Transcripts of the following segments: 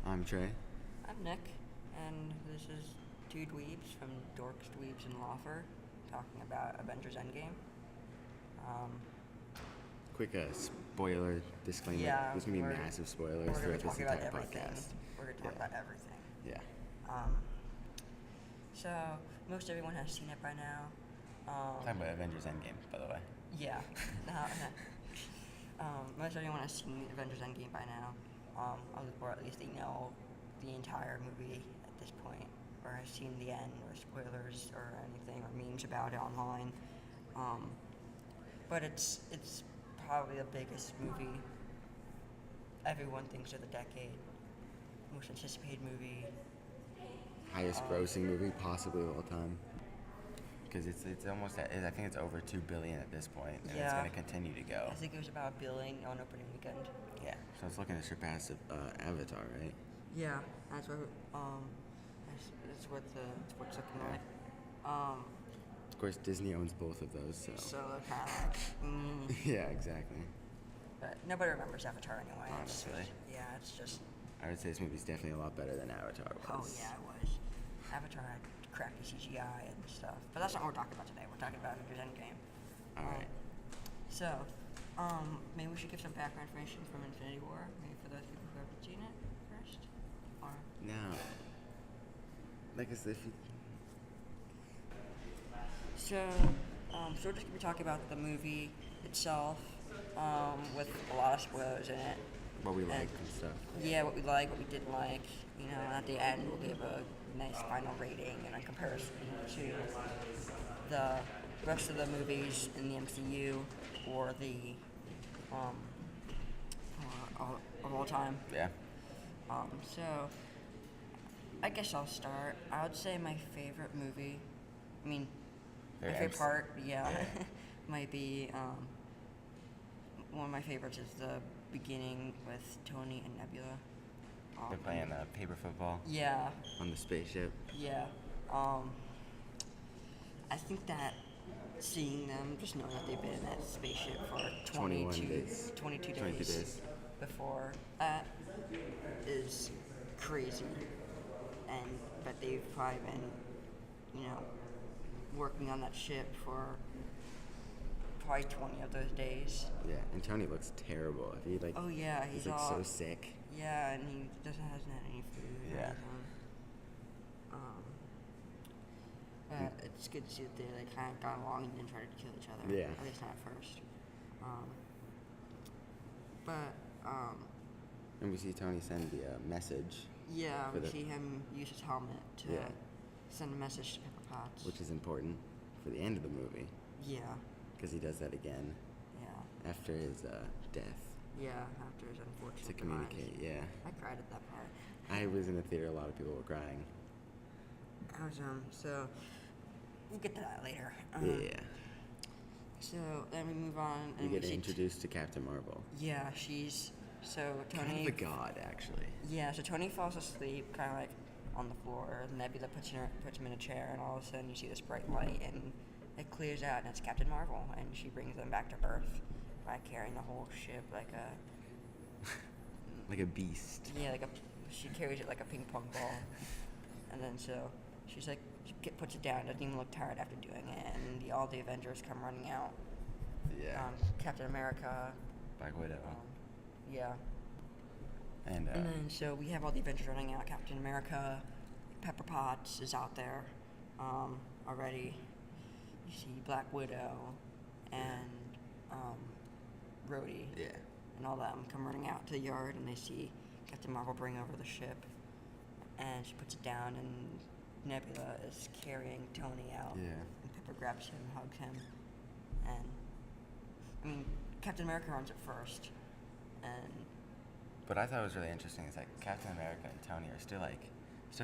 I'm Trey. I'm Nick, and this is two dweebs from Dorks, Dweebs, and Lawfer talking about Avengers Endgame. Quick spoiler disclaimer. Yeah, There's going to be we're- massive spoilers We're going throughout to this talk about entire everything. podcast. We're going to talk Yeah. about everything. Yeah. So, most everyone has seen it by now. Talking about Avengers Endgame, by the way. Yeah. Most everyone has seen Avengers Endgame by now, or at least they know the entire movie at this point, or has seen the end, or spoilers, or anything, or memes about it online. But it's probably the biggest movie everyone thinks of the decade, most anticipated movie. Highest grossing movie possibly of all time. Because it's almost at, I think it's over $2 billion at this point, and it's Yeah. going to continue to go. I think it was about $1 billion on opening weekend. Yeah. So it's looking to surpass Avatar, right? Yeah, that's what that's what it's looking Yeah. like. Of course, Disney owns both of those, so. So they're kind of like, Yeah, exactly. but nobody remembers Avatar anyway. Honestly. It's just. I would say this movie's definitely a lot better than Avatar was. Oh yeah, it was. Avatar had crappy CGI and stuff, but that's not what we're talking about today. We're talking about Avengers Endgame. Alright. So, maybe we should give some background information from Infinity War, maybe for those people who haven't seen it first, or. No. Like as if you. So we're just gonna be talking about the movie itself, with a lot of spoilers in it. What we like and stuff. Yeah, what we like, what we didn't like. You know, and at the end we'll give a nice final rating and a comparison to the rest of the movies in the MCU or the of all time. Yeah. So I guess I'll start. I would say my favorite movie. I mean, my Very favorite MC part, yeah, Yeah. might be one of my favorites is the beginning with Tony and Nebula. They're playing paper football Yeah, on the spaceship. yeah. I think that seeing them, just knowing that they've been in that spaceship for 21 22 days. 22 22 days days. before that is crazy. But they've probably been, working on that ship for probably 20 of those days. Yeah, and Tony looks terrible. If he like, Oh yeah, he's he's like all so sick. yeah, and he hasn't had any food. or Yeah. anything. It's good to see that they kind of got along and didn't try to kill each other. Yeah. At least not at first. And we see Tony send the message, Yeah, For we the- see him use his helmet to Yeah. send a message to Pepper Potts. which is important for the end of the movie, Yeah, because he does that again yeah, after his death yeah. After his unfortunate to communicate. demise. Yeah, I cried at that part. I was in the theater. A lot of people were crying. I was so we'll get to that later. Yeah, So then we move on you and get we see introduced to Captain Marvel. yeah, she's so Tony. Kind of a god, actually. Yeah, so Tony falls asleep, kind of like on the floor. Nebula puts him in a chair, and all of a sudden you see this bright light, and it clears out, and it's Captain Marvel, and she brings them back to Earth by carrying the whole ship like a Like a beast. yeah, she carries it like a ping pong ball, and then so she's like puts it down, doesn't even look tired after doing it, and all the Avengers come running out. Yeah. Captain America. Black Widow. Yeah. And And then so we have all the Avengers running out. Captain America, Pepper Potts is out there already. You see Black Widow and Rhodey yeah. and all them come running out to the yard, and they see Captain Marvel bring over the ship, and she puts it down, and Nebula is carrying Tony out. Yeah. And Pepper grabs him, hugs him, and I mean Captain America runs it first, and But I thought it was really interesting is that Captain America and Tony are still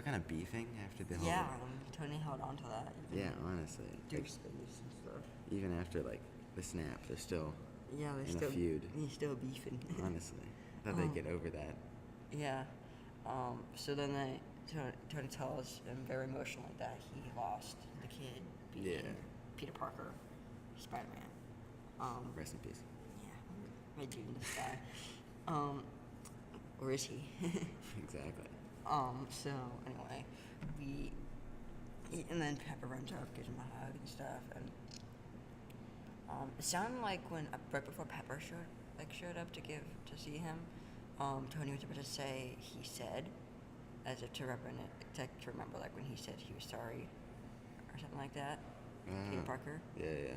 kind of beefing after the whole. yeah, Tony held on to that. Yeah, honestly. Do Like, space and stuff. even after the snap, they're still Yeah, they're in still a feud. He's still beefing. Honestly, thought they'd get over that. Yeah. So then Tony tells him very emotionally that he lost the kid being Yeah. Peter Parker, Spider-Man. Rest in peace. Yeah, my dude in the sky. or is he? Exactly. So anyway, and then Pepper runs up, gives him a hug and stuff, and it sounded like when right before Pepper showed up to see him, Tony was about to say he said, as if to remember like when he said he was sorry, or something like that. Peter Parker. Yeah.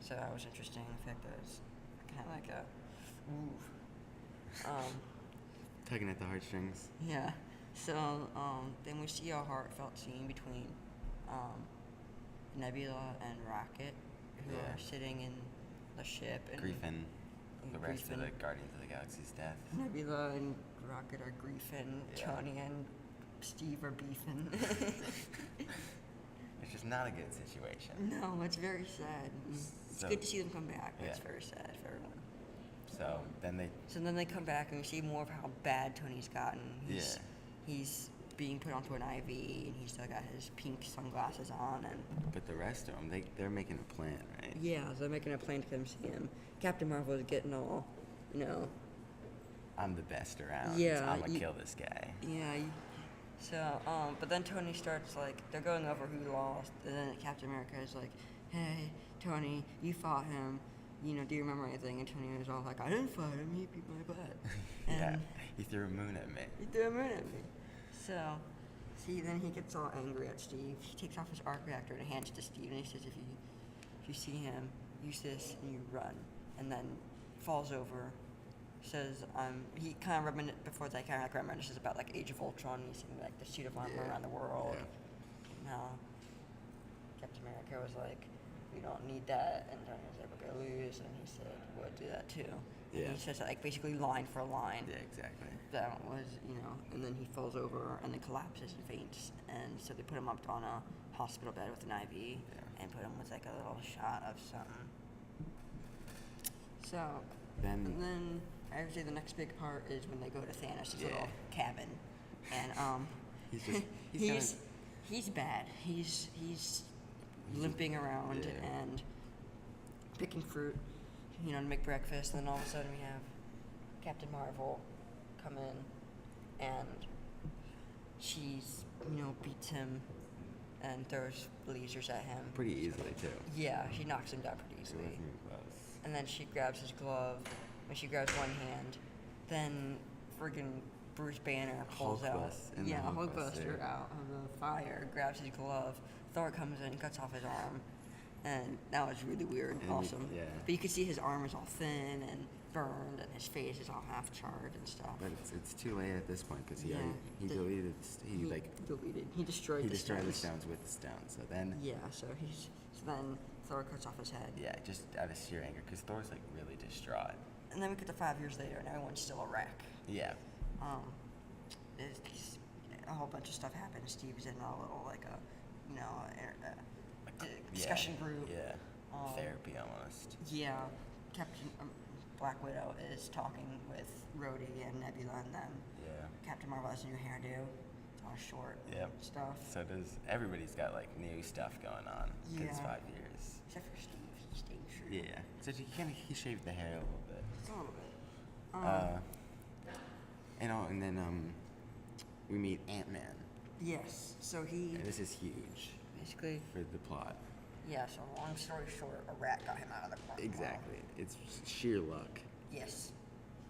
So that was interesting. The fact that it's kind of like a, Tugging at the heartstrings. yeah. So then we see a heartfelt scene between Nebula and Rocket, who are sitting in the ship. And Griffin. The rest of the Guardians of the Galaxy's death. Nebula and Rocket are griefing. Yeah. Tony and Steve are beefing. It's just not a good situation. No, it's very sad. It's good to see them come back, but it's very sad for everyone. So then they come back and we see more of how bad Tony's gotten. He's being put onto an IV and he's still got his pink sunglasses on. But the rest of them, they're making a plan, right? Yeah, so they're making a plan to come see him. Captain Marvel is getting all, I'm the best around. Yeah, I'm gonna kill this guy. Yeah. So, but then Tony starts they're going over who lost, and then Captain America is like, "Hey, Tony, you fought him. Do you remember anything?" And Tony was all like, "I didn't fight him. He beat my butt." Yeah, he threw a moon at me. So, then he gets all angry at Steve. He takes off his arc reactor and hands it to Steve, and he says, "If you see him, use this and you run." And then falls over. Says, he kind of reminisces about Age of Ultron, using the suit of armor around the world. Yeah. Now, Captain America was like, "We don't need that," and Tony was like, "We're gonna lose," and he said, "We'll do that too." And he says that basically line for line. Yeah, exactly. That was, and then he falls over and then collapses and faints, and so they put him up on a hospital bed with an IV and put him with a little shot of something. So then I would say the next big part is when they go to Thanos' little cabin, and he's bad. He's limping around and picking fruit, to make breakfast. And then all of a sudden we have Captain Marvel come in, and she's beats him and throws lasers at him pretty easily too. Yeah, she knocks him down pretty easily. And then she grabs his glove, and she grabs one hand. Then friggin' Bruce Banner pulls Hulkbuster out of the fire, grabs his glove. Thor comes in and cuts off his arm. And that was really weird and awesome. But you could see his arm is all thin and burned, and his face is all half charred and stuff. But it's too late at this point, because he destroyed the stones with the stone. So then then Thor cuts off his head. Yeah, just out of sheer anger, because Thor's really distraught. And then we get to 5 years later, and everyone's still a wreck. Yeah. A whole bunch of stuff happens. Steve's in a little discussion group. Yeah. Therapy almost. Yeah. Captain Black Widow is talking with Rhodey and Nebula and them. Yeah. Captain Marvel has a new hairdo. It's all short stuff. So everybody's got new stuff going on. Yeah. It's 5 years. Except for Steve. He stayed true. Yeah. So he shaved the hair a little bit. Just a little bit. And then we meet Ant-Man. Yes. So and this is huge. Basically. For the plot. Yeah, so long story short, a rat got him out of the car. Exactly. It's sheer luck. Yes,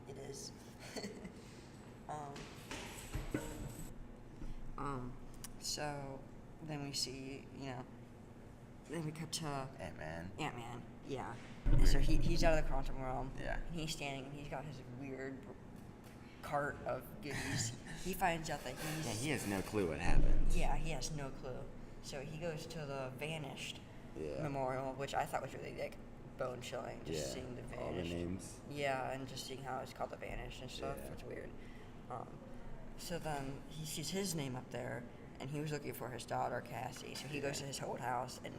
it is. So then we see, then we cut to Ant-Man, yeah. And so he's out of the quantum realm. Yeah. And he's standing, and he's got his weird cart of goodies. He finds out that he has no clue what happened. Yeah, he has no clue. So he goes to the Vanished memorial, which I thought was really bone chilling, just seeing the Vanished. All the names. Yeah, and just seeing how it's called the Vanished and stuff. It's weird. So then he sees his name up there, and he was looking for his daughter Cassie. So he goes to his old house, and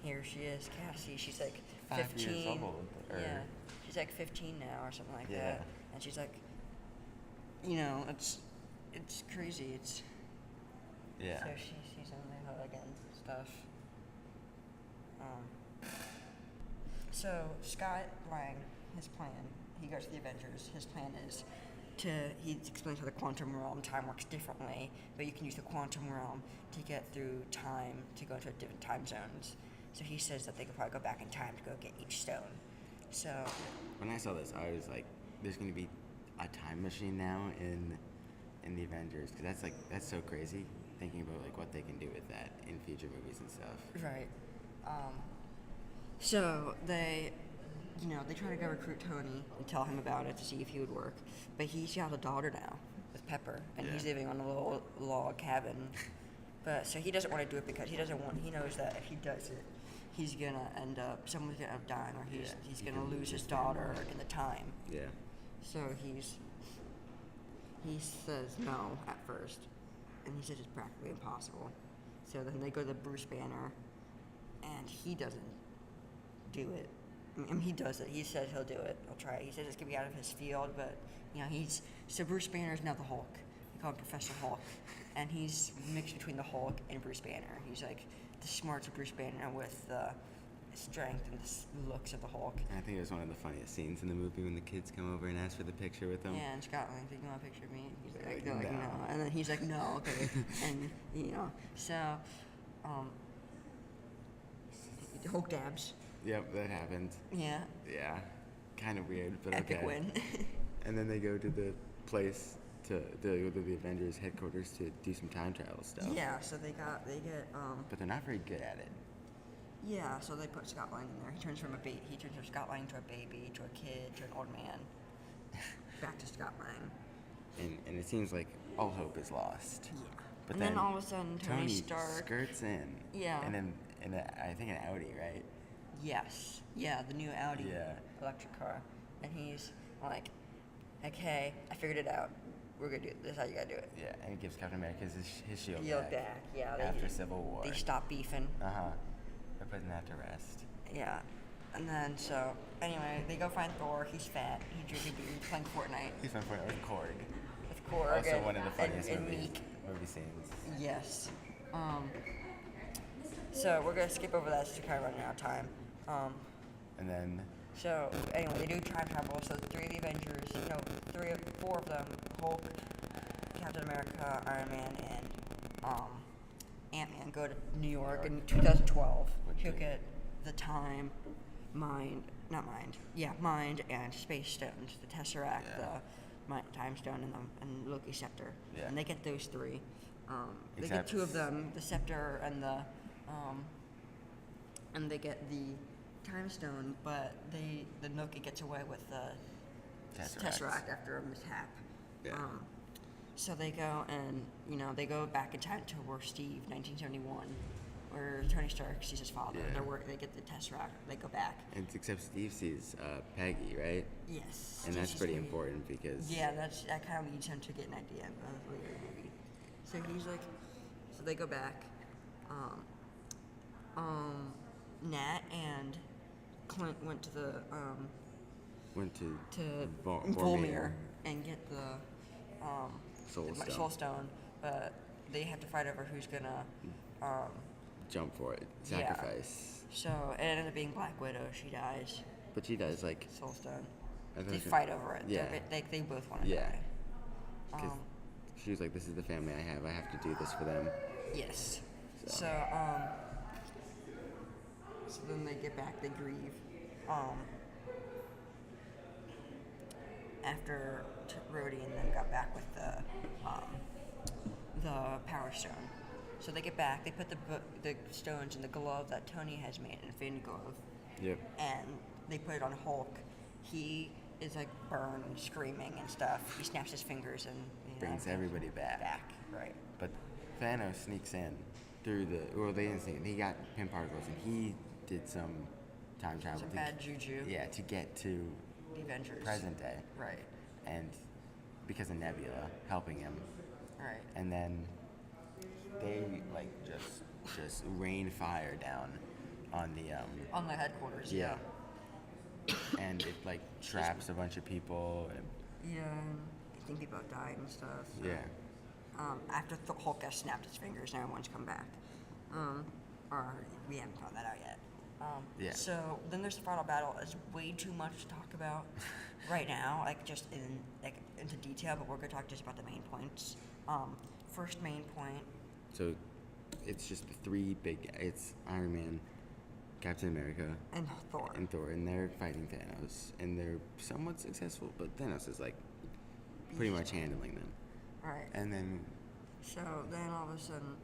here she is, Cassie. She's 15. 5 years old. Yeah, she's 15 now or something like that. And she's it's crazy. It's so she sees him, they hug and stuff. So Scott Lang, his plan, he goes to the Avengers. His plan is he explains how the quantum realm time works differently, but you can use the quantum realm to get through time to go into different time zones. So he says that they could probably go back in time to go get each stone. So When I saw this, I was like, "There's gonna be a time machine now in the Avengers," because that's so crazy. Thinking about like what they can do with that in future movies and stuff. right, so they try to go recruit Tony and tell him about it to see if he would work, but he's got a daughter now with Pepper, and he's Yeah. living on a little log cabin. But so he doesn't want to do it because he knows that if he does it, he's gonna end up someone's gonna end up dying, or he's he gonna could lose his lose daughter in the time. Yeah. So he says no at first, and he says it's practically impossible. So then they go to Bruce Banner, and he doesn't do it. I mean, he does it. He said he'll do it. He'll try it. He says it's gonna be out of his field, but so Bruce Banner's now the Hulk. They call him Professor Hulk, and he's mixed between the Hulk and Bruce Banner. He's like the smarts of Bruce Banner with the strength and the looks of the Hulk. And I think it was one of the funniest scenes in the movie when the kids come over and ask for the picture with them. Yeah, and Scott Lang's like, "You want a picture of me?" He's like, No. no. And then he's like, "No, okay." And so Hulk dabs. Yep, that happened. Yeah. Yeah, kind of weird, but Epic okay. win. And then they go to the place to the Avengers headquarters to do some time travel stuff. Yeah. So they get But they're not very good at it. Yeah, so they put Scott Lang in there. He turns from Scott Lang to a baby, to a kid, to an old man. Back to Scott Lang. And it seems like all hope is lost. Yeah. But And then all of a sudden, Tony Stark. skirts in. Yeah. And then I think an Audi, right? Yes. Yeah, the new Audi Yeah. electric car. And he's like, "Hey, I figured it out. We're gonna do it. This is how you gotta do it." Yeah, and he gives Captain America his shield Yield back. back. Yeah. After Civil War. They stop beefing. They're putting that to rest. Yeah. And then so anyway, they go find Thor. He's fat. He's playing Fortnite He's been putting it with Korg. with Korg Also and, one of the funniest and movie Meek. scenes. Yes. So we're gonna skip over that just to kind of run out of time. And then So anyway, they do time travel. So four of them: Hulk, Captain America, Iron Man, and Ant-Man go to New York in 2012. He'll get the mind and space stones, the Tesseract, Yeah. the time stone, and Loki scepter. Yeah. And they get those three. They get Except- two of them, the scepter and they get the time stone, but the Loki gets away with the Tesseract after a mishap. Yeah. So they go and they go back in time to where 1971, where Tony Stark sees his father. Yeah. They get the Tesseract. They go back. And except Steve sees Peggy, right? Yes. And that's She's pretty really- important because Yeah, that kind of leads him to get an idea of the later movie. So he's like, so they go back. Nat and Clint went to the went to Vormir Vormir. and get the Soul Stone, but they have to fight over who's gonna. Jump for it, Yeah. sacrifice. So it ended up being Black Widow. She dies. But she does like Soul Stone. I They think fight over it. Yeah. They both want to Yeah. die. 'Cause she was like, "This is the family I have. I have to do this for them." Yes. So then they get back. They grieve. After Rhodey and then got back with the Power Stone. So they get back. They put the stones in the glove that Tony has made, an Infinity Glove, Yep. and they put it on Hulk. He is like burned, and screaming and stuff. He snaps his fingers and Brings everybody back. Right. But Thanos sneaks in through they didn't sneak in. He got pin particles and he did some time travel. Some to- bad juju. Yeah, to get to The Avengers. present day. Right. And because of Nebula helping him. Right. And then they like just rain fire down on the On the headquarters. yeah. And it like traps a bunch of people and Yeah. I think people have died and stuff. So. yeah. After Hulk has snapped his fingers and everyone's come back. Or we haven't found that out yet. Yeah. So then there's the final battle. It's way too much to talk about right now, like just into detail. But we're gonna talk just about the main points. First main point. So it's just the three big. It's Iron Man, Captain America, And Thor. and they're fighting Thanos, and they're somewhat successful, but Thanos is like pretty much handling them. Right. And then So then all of a sudden,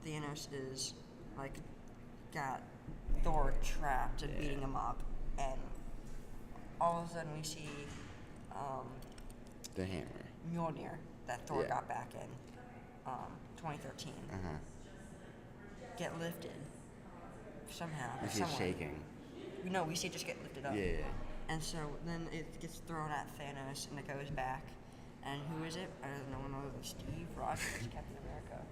Thanos is like got Thor trapped and beating him up, and all of a sudden we see the hammer. Mjolnir that Thor Yeah. got back in 2013 get lifted somehow. And she's some way. shaking. We see it just get lifted up. Yeah. And so then it gets thrown at Thanos and it goes back. And who is it? No one knows. Steve Rogers, Captain America.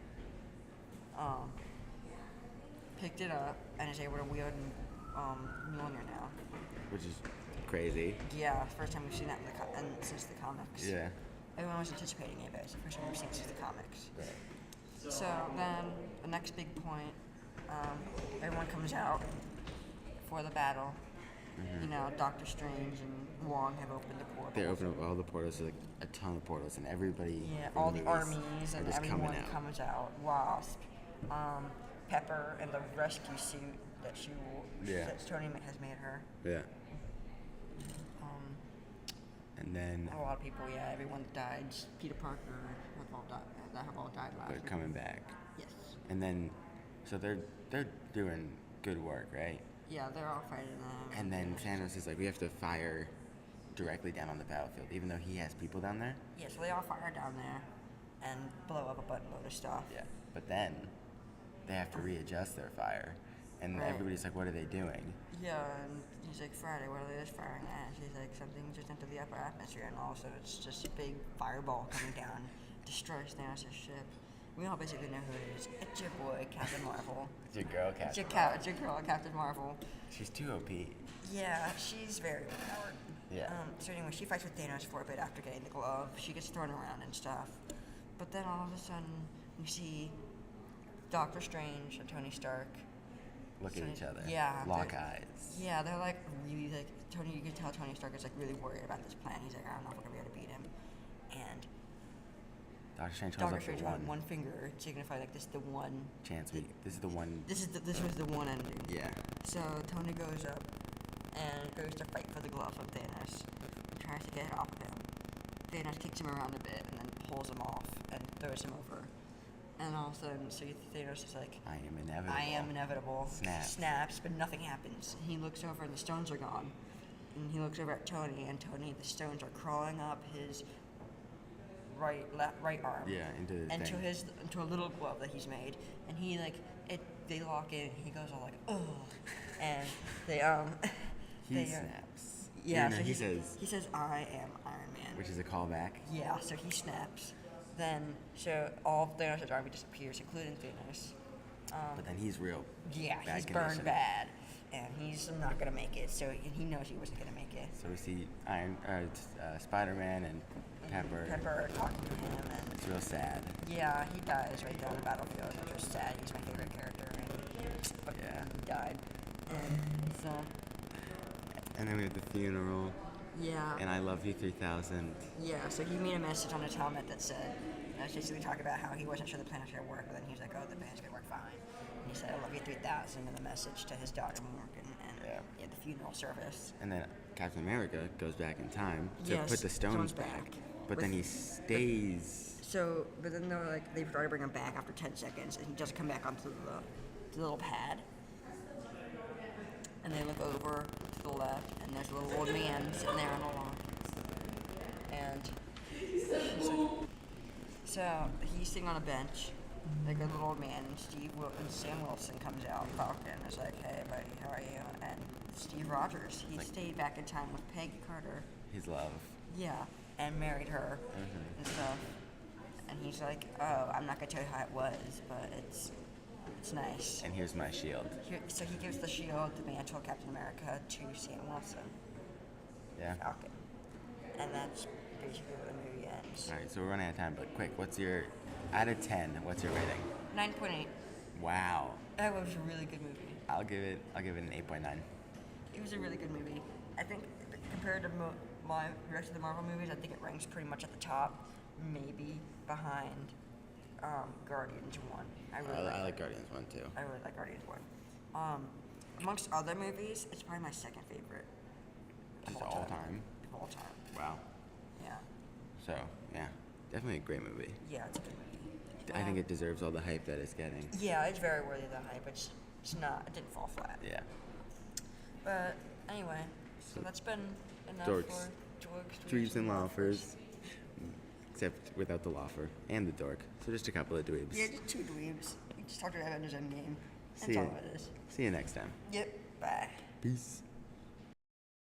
Picked it up and is able to wield Mjolnir now. Which is crazy. Yeah, first time we've seen that since the comics. Yeah. Everyone was anticipating it, but it's the first time we've seen it since the comics. Right. So then the next big point, everyone comes out for the battle. Doctor Strange and Wong have opened the portal. They open up all the portals, like a ton of portals, and everybody. Yeah, from all the movies armies are and just everyone coming out. comes out. Wasp, Pepper, and the rescue suit that that Tony has made her. Yeah. And then A lot of people, everyone died. Peter Parker have all died last they're year. coming back. Yes. And then, so they're doing good work, right? Yeah, they're all fighting them. And then Thanos is like, we have to fire directly down on the battlefield, even though he has people down there. Yeah, so they all fire down there and blow up a buttload of stuff. Yeah. But then they have to readjust their fire, and Right. everybody's like, what are they doing? Yeah, and he's like, Friday, what are they just firing at? She's like, something just entered the upper atmosphere, and all of a sudden it's just a big fireball coming down, destroys Thanos' ship. We all basically know who it is. It's your boy, Captain Marvel. It's your girl, It's Captain. your girl, Captain Marvel. She's too OP. Yeah, she's very overpowered. Yeah. So anyway, she fights with Thanos for a bit after getting the glove. She gets thrown around and stuff. But then all of a sudden, we see Doctor Strange and Tony Stark. Look at each other. Yeah. Lock they're- eyes. Yeah, they're like really like Tony. You can tell Tony Stark is like really worried about this plan. He's like, I don't know if we're gonna be able to beat him. And Doctor Strange holds Doctor up Strange the had one finger to signify like this is the one. chance. This is the one. This was the one ending. Yeah. So Tony goes up and goes to fight for the glove of Thanos. He tries to get it off of him. Thanos kicks him around a bit and then pulls him off and throws him over. And all of a sudden, so Thanos is like, I am inevitable. I am inevitable. Snaps. But nothing happens. He looks over and the stones are gone. And he looks over at Tony, and the stones are crawling up his right arm. Yeah, into the thing. Into a little glove that he's made. And they lock in, and he goes all like, oh. And they, He snaps. yeah, No, so he says, he says, I am Iron Man. which is a callback. Yeah, so he snaps. Then, so all of Thanos' army disappears, including Thanos. But then he's real. Yeah, bad he's condition. burned bad, and he's not gonna make it. So and he knows he wasn't gonna make it. So we see Spider-Man and Pepper. Pepper talking to him, and It's real sad. yeah, he dies right there on the battlefield, which was sad. He's my favorite character, but Yeah. he died. And so And then we have the funeral. yeah, And I Love You 3000. yeah. So he made a message on his helmet that said, basically talking about how he wasn't sure the plan was gonna work, but then he was like, oh, the plan's gonna work fine. And he said, I love you 3000 in the message to his daughter Morgan, and Yeah. the funeral service. And then Captain America goes back in time to Yes, put the stones stones back. back. But then With- he stays. So, but then they're like, they've tried to bring him back after 10 seconds, and he doesn't come back onto the little pad. And they look over to the left, and there's a little old man sitting there on a lawn. And he's like, so he's sitting on a bench, like a little old man, and Sam Wilson comes out, Falcon, is like, hey buddy, how are you? And Steve Rogers, he stayed back in time with Peggy Carter. His love. Yeah, and married her and stuff. And he's like, oh, I'm not gonna tell you how it was, but it's nice. And here's my shield. So he gives the shield, the mantle of Captain America, to Sam Wilson, Yeah. Falcon. And that's basically where the movie ends. All right, so we're running out of time, but quick, out of 10, what's your rating? 9.8. Wow. That was a really good movie. I'll give it an 8.9. It was a really good movie. I think compared to the rest of the Marvel movies, I think it ranks pretty much at the top, maybe behind Guardians 1. I like Guardians 1 too. I really like Guardians 1. Amongst other movies, it's probably my second favorite. Just all time. Of all time. Wow. Yeah. So yeah, definitely a great movie. Yeah, it's a good movie. I think it deserves all the hype that it's getting. Yeah, it's very worthy of the hype. It's not. It didn't fall flat. Yeah. But anyway, so that's been enough Dorks. for dorks, Dweebs and loafers. Except without the loafer and the dork. So just a couple of dweebs. Yeah, just two dweebs. We just talked about Avengers Endgame. See That's ya. all it is. See you next time. Yep. Bye. Peace.